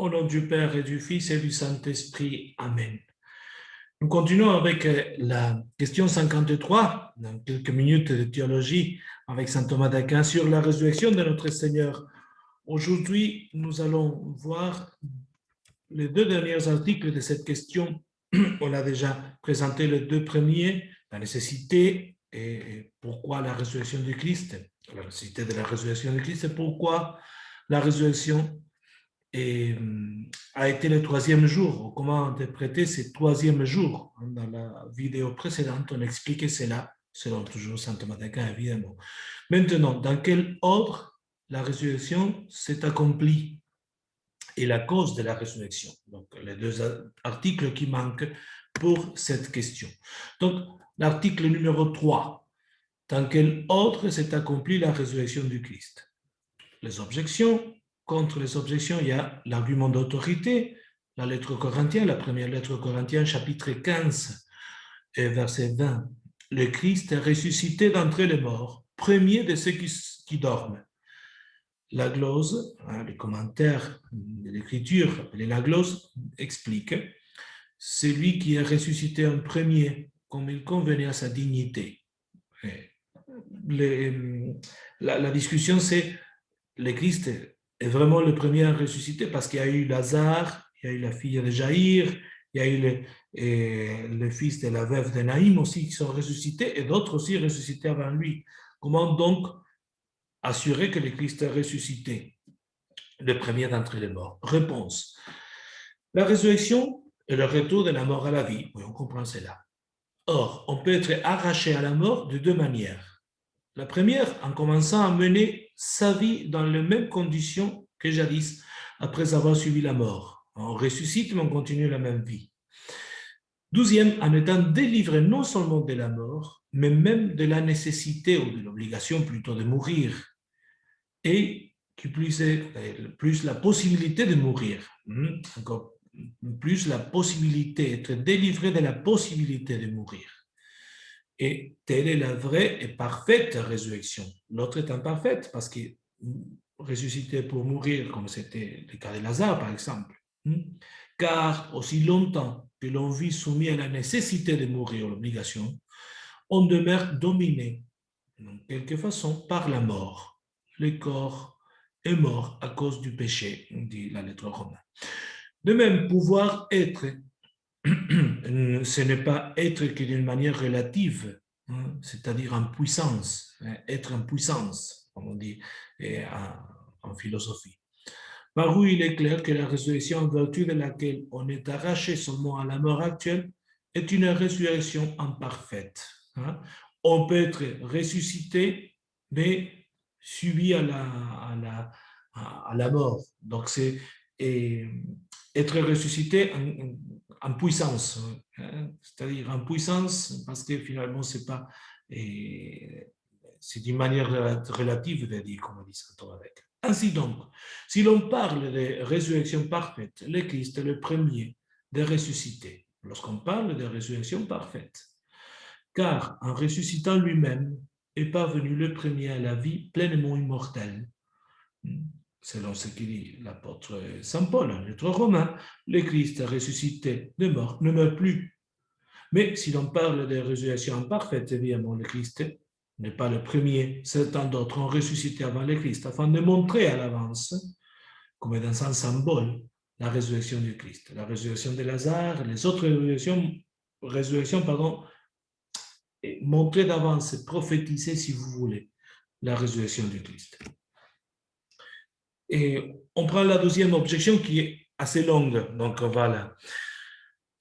Au nom du Père et du Fils et du Saint-Esprit. Amen. Nous continuons avec la question 53, dans quelques minutes de théologie avec saint Thomas d'Aquin sur la résurrection de notre Seigneur. Aujourd'hui, nous allons voir les deux derniers articles de cette question. On a déjà présenté les deux premiers, la nécessité et pourquoi la résurrection du Christ, la nécessité de la résurrection du Christ et pourquoi la résurrection a été le troisième jour. Comment interpréter ce troisième jour? Dans la vidéo précédente, on expliquait cela, selon toujours saint Thomas d'Aquin, évidemment. Maintenant, dans quel ordre la résurrection s'est accomplie et la cause de la résurrection? Donc, les deux articles qui manquent pour cette question. Donc, l'article numéro 3. Dans quel ordre s'est accomplie la résurrection du Christ? Les objections. Contre les objections, il y a l'argument d'autorité, la lettre aux Corinthiens, la première lettre aux Corinthiens, chapitre 15, et verset 20. Le Christ est ressuscité d'entre les morts, premier de ceux qui dorment. La glose, les commentaires de l'écriture, appelée la glose, explique celui qui est ressuscité en premier, comme il convenait à sa dignité. La discussion, c'est le Christ est vraiment le premier à ressusciter parce qu'il y a eu Lazare, il y a eu la fille de Jaïr, il y a eu le fils de la veuve de Naïm aussi qui sont ressuscités et d'autres aussi ressuscités avant lui. Comment donc assurer que le Christ est ressuscité, le premier d'entre les morts? Réponse. La résurrection est le retour de la mort à la vie. Oui, on comprend cela. Or, on peut être arraché à la mort de deux manières. La première, en commençant à mener sa vie dans les mêmes conditions que jadis, après avoir suivi la mort. On ressuscite, mais on continue la même vie. Deuxième, en étant délivré non seulement de la mort, mais même de la nécessité ou de l'obligation plutôt de mourir. Et qui plus la possibilité de mourir. Encore plus la possibilité, être délivré de la possibilité de mourir. Et telle est la vraie et parfaite résurrection. L'autre est imparfaite parce qu'il ressuscité pour mourir, comme c'était le cas de Lazare, par exemple. Car aussi longtemps que l'on vit soumis à la nécessité de mourir, l'obligation, on demeure dominé, en quelque façon, par la mort. Le corps est mort à cause du péché, dit la lettre romaine. De même, pouvoir être, ce n'est pas être que d'une manière relative, c'est-à-dire en puissance, être en puissance, comme on dit en philosophie. Par où il est clair que la résurrection en vertu de laquelle on est arraché seulement à la mort actuelle est une résurrection imparfaite. On peut être ressuscité, mais subi à la mort. Donc, c'est être ressuscité en puissance, c'est-à-dire en puissance, parce que finalement, c'est pas, c'est d'une manière relative de dire, comme on dit saint Thomas d'Aquin. Ainsi donc, si l'on parle de résurrection parfaite, le Christ est le premier de ressusciter, lorsqu'on parle de résurrection parfaite. Car en ressuscitant lui-même est parvenu le premier à la vie pleinement immortelle. Selon ce qu'il dit l'apôtre Saint Paul, en lettre romain, le Christ ressuscité de mort ne meurt plus. Mais si l'on parle de résurrection imparfaite, évidemment, le Christ n'est pas le premier. Certains d'autres ont ressuscité avant le Christ, afin de montrer à l'avance, comme dans un symbole, la résurrection du Christ. La résurrection de Lazare, les autres résurrections, montrer d'avance, prophétiser, si vous voulez, la résurrection du Christ. Et on prend la deuxième objection qui est assez longue, donc voilà.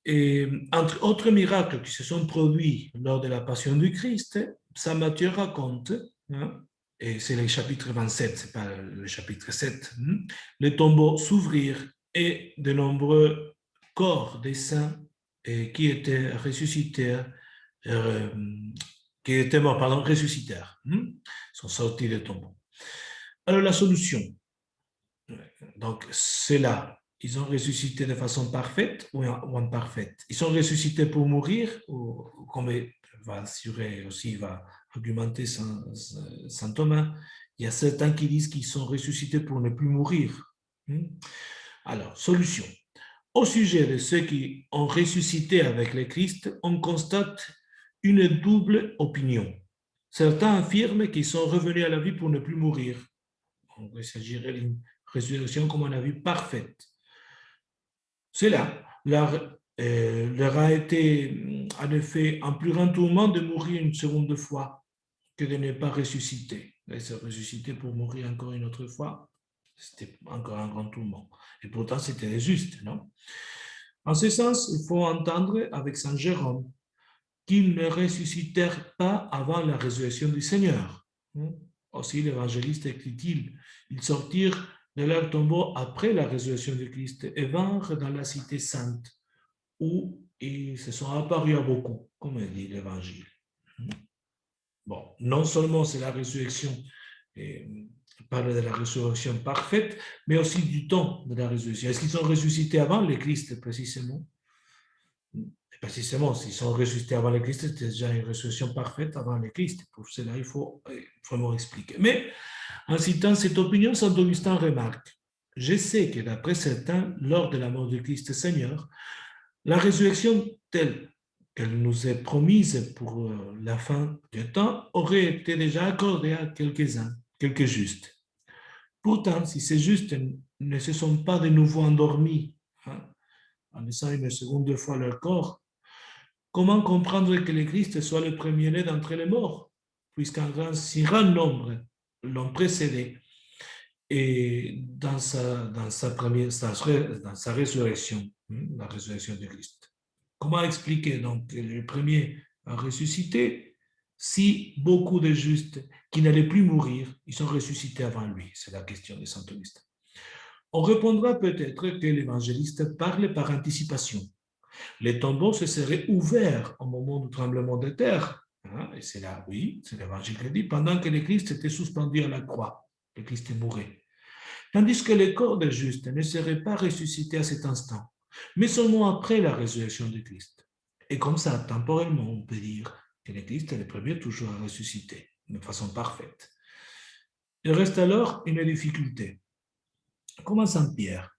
Et entre autres miracles qui se sont produits lors de la passion du Christ, Saint Matthieu raconte, et c'est le chapitre 27, ce n'est pas le chapitre 7, les tombeaux s'ouvrirent et de nombreux corps des saints qui étaient ressuscités, qui étaient morts, ressuscitèrent, sont sortis des tombeaux. Alors la solution, donc c'est là. Ils ont ressuscité de façon parfaite ou imparfaite. Ils sont ressuscités pour mourir, ou comme va assurer aussi, va argumenter saint Thomas, il y a certains qui disent qu'ils sont ressuscités pour ne plus mourir. Alors, solution. Au sujet de ceux qui ont ressuscité avec le Christ, on constate une double opinion. Certains affirment qu'ils sont revenus à la vie pour ne plus mourir. Donc, il s'agirait d'une résurrection, comme on a vu, parfaite. Cela leur a été, en effet, un plus grand tourment de mourir une seconde fois que de ne pas ressusciter. Et se ressusciter pour mourir encore une autre fois, c'était encore un grand tourment. Et pourtant, c'était juste, non? En ce sens, il faut entendre avec Saint Jérôme qu'ils ne ressuscitèrent pas avant la résurrection du Seigneur. Aussi, l'évangéliste écrit-il, ils sortirent de leur tombeau après la résurrection du Christ et vinrent dans la cité sainte, où ils se sont apparus à beaucoup, comme dit l'évangile. Bon, non seulement c'est la résurrection, il parle de la résurrection parfaite, mais aussi du temps de la résurrection. Est-ce qu'ils sont ressuscités avant le Christ, précisément? Précisément, s'ils sont ressuscités avant le Christ, c'était déjà une résurrection parfaite avant le Christ. Pour cela, il faut vraiment expliquer. Mais en citant cette opinion, saint Augustin remarque: je sais que d'après certains, lors de la mort du Christ Seigneur, la résurrection telle qu'elle nous est promise pour la fin du temps aurait été déjà accordée à quelques-uns, quelques justes. Pourtant, si ces justes ne se sont pas de nouveau endormis, en laissant une seconde fois leur corps, comment comprendre que le Christ soit le premier-né d'entre les morts, puisqu'un si grand nombre l'ont précédé et dans sa résurrection, la résurrection de Christ. Comment expliquer donc que le premier a ressuscité si beaucoup de justes qui n'allaient plus mourir, ils sont ressuscités avant lui? C'est la question de saint Augustin. On répondra peut-être que l'évangéliste parle par anticipation. Les tombeaux se seraient ouverts au moment du tremblement de terre. Et c'est là, oui, c'est l'évangile qui dit, pendant que le Christ était suspendu à la croix, le Christ est mourait. Tandis que les corps des justes ne seraient pas ressuscités à cet instant, mais seulement après la résurrection du Christ. Et comme ça, temporellement, on peut dire que le Christ est le premier toujours à ressusciter, de façon parfaite. Il reste alors une difficulté. Comment saint Pierre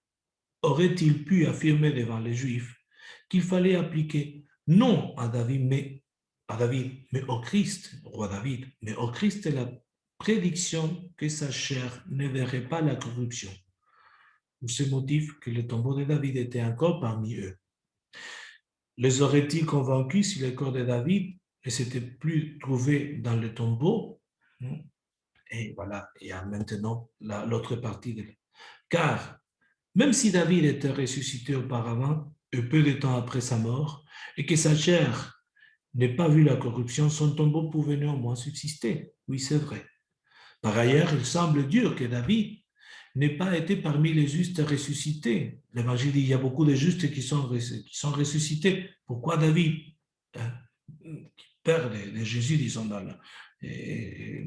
aurait-il pu affirmer devant les Juifs qu'il fallait appliquer non à David, mais au Christ, roi David, mais au Christ la prédiction que sa chair ne verrait pas la corruption, pour ce motif que le tombeau de David était encore parmi eux. Les aurait-il convaincus si le corps de David ne s'était plus trouvé dans le tombeau? Et voilà, il y a maintenant l'autre partie de car même si David était ressuscité auparavant, et peu de temps après sa mort, et que sa chair n'ait pas vu la corruption, son tombeau pouvait néanmoins subsister. Oui, c'est vrai. Par ailleurs, il semble dur que David n'ait pas été parmi les justes ressuscités. L'Évangile dit qu'il y a beaucoup de justes qui sont ressuscités. Pourquoi David, père de Jésus, disons, dans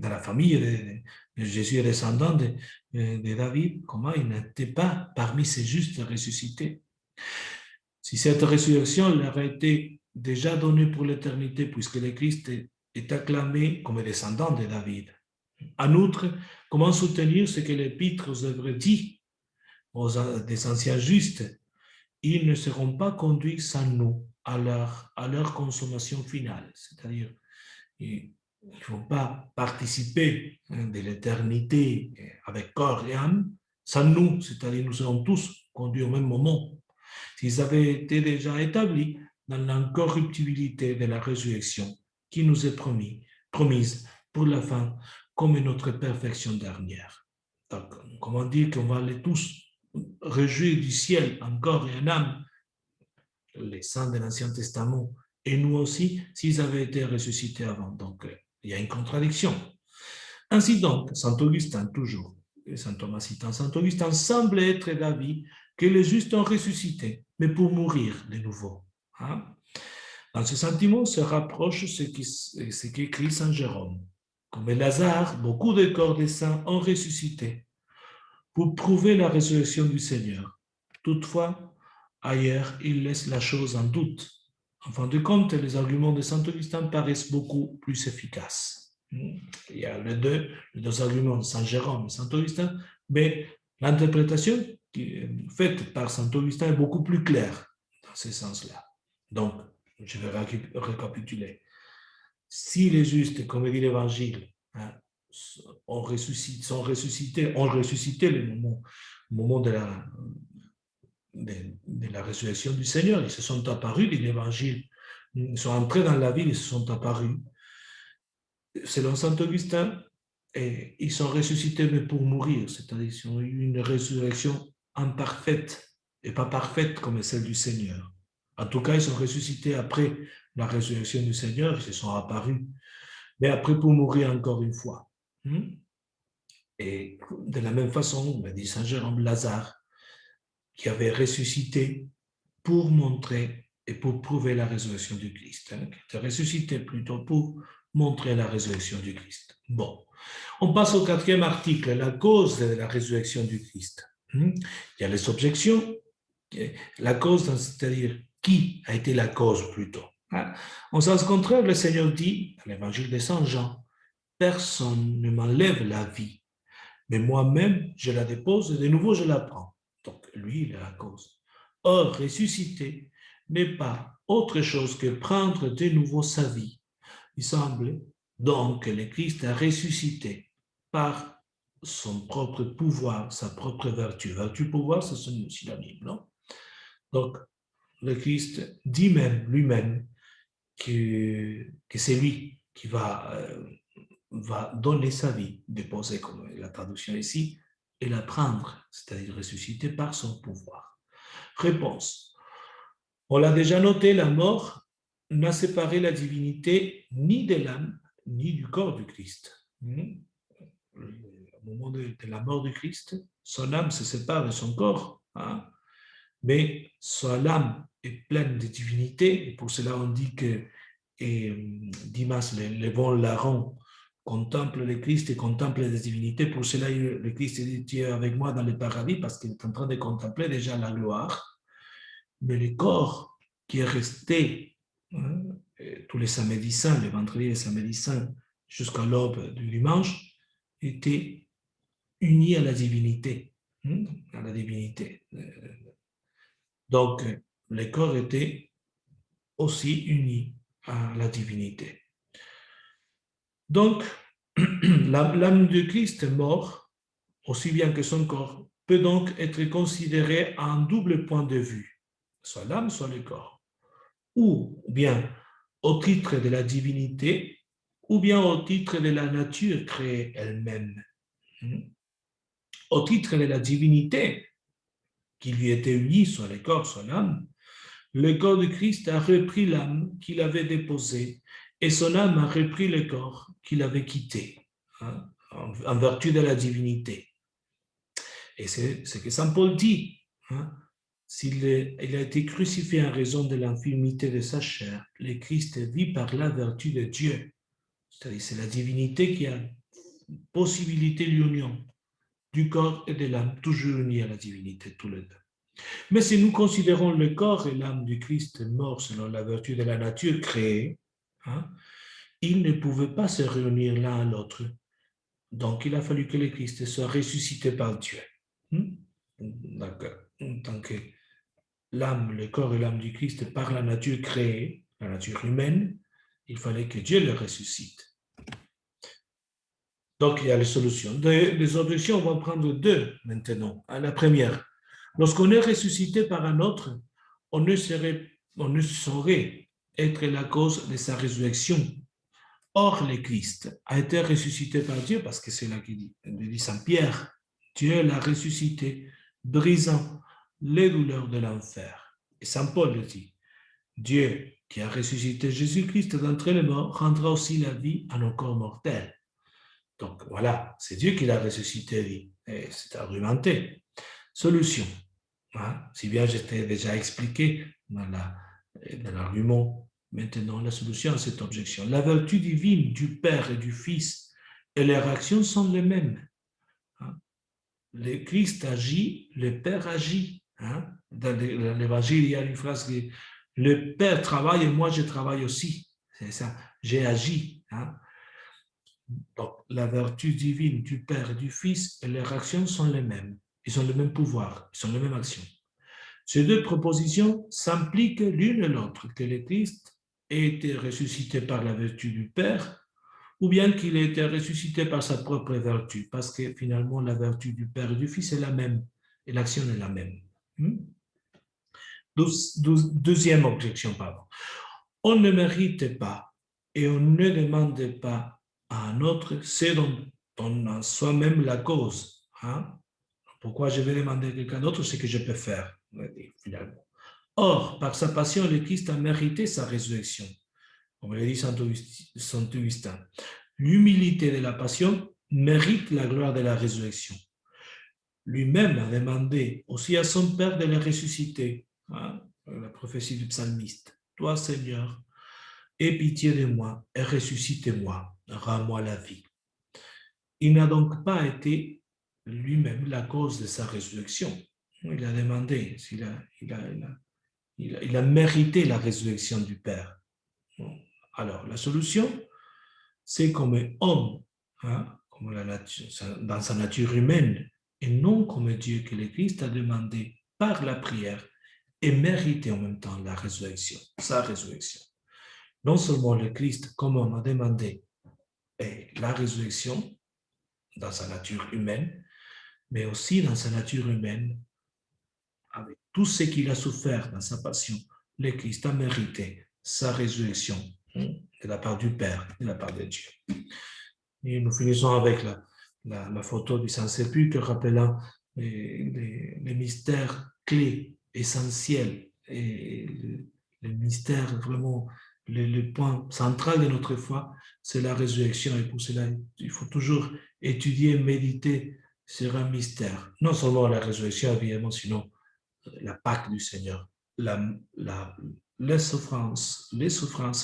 la famille de Jésus, descendant de David, comment il n'était pas parmi ces justes ressuscités? Si cette résurrection leur a été déjà donnée pour l'éternité, puisque le Christ est acclamé comme descendant de David. En outre, comment soutenir ce que l'Épître aux Hébreux dit des anciens justes? Ils ne seront pas conduits sans nous à leur consommation finale. C'est-à-dire, ils ne vont pas participer de l'éternité avec corps et âme sans nous, c'est-à-dire nous serons tous conduits au même moment. S'ils avaient été déjà établis dans l'incorruptibilité de la résurrection qui nous est promise pour la fin comme notre perfection dernière. Donc, comment dire qu'on va aller tous réjouir du ciel en corps et en âme, les saints de l'Ancien Testament, et nous aussi, s'ils avaient été ressuscités avant. Donc, il y a une contradiction. Ainsi donc, saint Augustin, toujours, et saint Thomas citant saint Augustin, semble être d'avis que les justes ont ressuscité, mais pour mourir de nouveau. Dans ce sentiment se rapproche ce qu'écrit saint Jérôme. Comme Lazare, beaucoup de corps des saints ont ressuscité pour prouver la résurrection du Seigneur. Toutefois, ailleurs, il laisse la chose en doute. En fin de compte, les arguments de saint Augustin paraissent beaucoup plus efficaces. Il y a les deux arguments de saint Jérôme et saint Augustin, mais l'interprétation faite par saint Augustin est beaucoup plus claire dans ce sens-là. Donc, je vais récapituler. Si les justes, comme dit l'Évangile, hein, ont ressuscité le moment de la résurrection du Seigneur, ils se sont apparus, dit l'Évangile, ils sont entrés dans la ville, ils se sont apparus. Selon saint Augustin, ils sont ressuscités mais pour mourir, c'est-à-dire qu'ils ont eu une résurrection imparfaite et pas parfaite comme celle du Seigneur. En tout cas, ils sont ressuscités après la résurrection du Seigneur, ils se sont apparus, mais après pour mourir encore une fois. Et de la même façon, on a dit saint Jérôme, Lazare, qui avait ressuscité pour montrer et pour prouver la résurrection du Christ, qui était ressuscité plutôt pour montrer la résurrection du Christ. Bon, on passe au 4e article, la cause de la résurrection du Christ. Il y a les objections, la cause, c'est-à-dire qui a été la cause plutôt. En sens contraire, le Seigneur dit, dans l'évangile de Saint Jean, personne ne m'enlève la vie, mais moi-même, je la dépose et de nouveau, je la prends. Donc, lui, il est la cause. Or, ressusciter n'est pas autre chose que prendre de nouveau sa vie. Il semble donc que le Christ a ressuscité par son propre pouvoir, sa propre vertu. Vertu, pouvoir, ce sont synonymes, non? Donc, le Christ dit même lui-même que c'est lui qui va donner sa vie, déposer, comme la traduction ici, et la prendre, c'est-à-dire ressusciter par son pouvoir. Réponse. On l'a déjà noté, la mort n'a séparé la divinité ni de l'âme, ni du corps du Christ. Au moment de la mort du Christ, son âme se sépare de son corps, mais son âme est pleine de divinité, et pour cela on dit que Dimas, le bon larron, contemple le Christ et contemple les divinités. Pour cela, le Christ dit, tu es avec moi dans le paradis, parce qu'il est en train de contempler déjà la gloire. Mais le corps qui est resté tous les samedis saints, le vendredi et le samedi saint, jusqu'à l'aube du dimanche, était uni à la divinité. À la divinité. Donc, le corps était aussi uni à la divinité. Donc, l'âme de Christ mort, aussi bien que son corps, peut donc être considérée à un double point de vue, soit l'âme, soit le corps, ou bien au titre de la divinité, ou bien au titre de la nature créée elle-même. Au titre de la divinité, qui lui était unie, soit le corps, soit l'âme, le corps de Christ a repris l'âme qu'il avait déposée, et son âme a repris le corps qu'il avait quitté, en vertu de la divinité. Et c'est ce que saint Paul dit. S'il a été crucifié en raison de l'infirmité de sa chair, le Christ vit par la vertu de Dieu. C'est-à-dire c'est la divinité qui a possibilité l'union du corps et de l'âme, toujours unis à la divinité, tous les deux. Mais si nous considérons le corps et l'âme du Christ mort selon la vertu de la nature créée, ils ne pouvaient pas se réunir l'un à l'autre. Donc, il a fallu que le Christ soit ressuscité par Dieu. D'accord. Donc, l'âme, le corps et l'âme du Christ par la nature créée, la nature humaine, il fallait que Dieu le ressuscite. Donc, il y a les solutions. Les objections, on va prendre deux maintenant. La première, lorsqu'on est ressuscité par un autre, on ne saurait être la cause de sa résurrection. Or, le Christ a été ressuscité par Dieu, parce que c'est là qu'il dit Saint Pierre, Dieu l'a ressuscité, brisant les douleurs de l'enfer. Et Saint Paul le dit, Dieu qui a ressuscité Jésus-Christ d'entre les morts rendra aussi la vie à nos corps mortels. Donc voilà, c'est Dieu qui l'a ressuscité, et c'est argumenté. Solution. Si bien je t'ai déjà expliqué dans l'argument, maintenant la solution à cette objection. La vertu divine du Père et du Fils et leurs actions sont les mêmes. Le Christ agit, le Père agit. Dans l'Évangile, il y a une phrase qui le Père travaille et moi je travaille aussi. C'est ça, j'ai agi. Donc, la vertu divine du Père et du Fils et leurs actions sont les mêmes. ils ont le même pouvoir, ils ont la même action. Ces deux propositions s'impliquent l'une l'autre, que le Christ ait été ressuscité par la vertu du Père, ou bien qu'il ait été ressuscité par sa propre vertu, parce que finalement la vertu du Père et du Fils est la même, et l'action est la même. Deuxième objection, pardon. On ne mérite pas et on ne demande pas à un autre ce dont on a soi-même la cause. Pourquoi je vais demander à quelqu'un d'autre ce que je peux faire, finalement. Or, par sa passion, le Christ a mérité sa résurrection. Comme le dit Saint Augustin, l'humilité de la passion mérite la gloire de la résurrection. Lui-même a demandé aussi à son Père de le ressusciter. La prophétie du psalmiste. Toi, Seigneur, aie pitié de moi et ressuscite-moi, rends-moi la vie. Il n'a donc pas été lui-même la cause de sa résurrection. Il a demandé, il a mérité la résurrection du Père. Alors, la solution, c'est comme homme, comme dans sa nature humaine, et non comme Dieu que le Christ a demandé par la prière et mérité en même temps la résurrection, sa résurrection. Non seulement le Christ, comme homme, a demandé la résurrection dans sa nature humaine, mais aussi dans sa nature humaine, avec tout ce qu'il a souffert dans sa passion, le Christ a mérité sa résurrection de la part du Père, de la part de Dieu. Et nous finissons avec la photo du Saint-Sépulcre, rappelant les mystères clés, essentiels, et le mystère vraiment, le point central de notre foi, c'est la résurrection. Et pour cela, il faut toujours étudier, méditer sur un mystère. Non seulement la résurrection, évidemment, sinon la Pâque du Seigneur, les souffrances,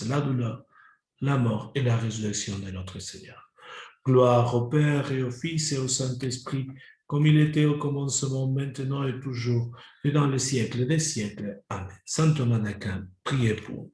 la douleur, la mort et la résurrection de notre Seigneur. Gloire au Père et au Fils et au Saint-Esprit, comme il était au commencement, maintenant et toujours, et dans les siècles des siècles. Amen. Saint Thomas d'Aquin, priez pour nous.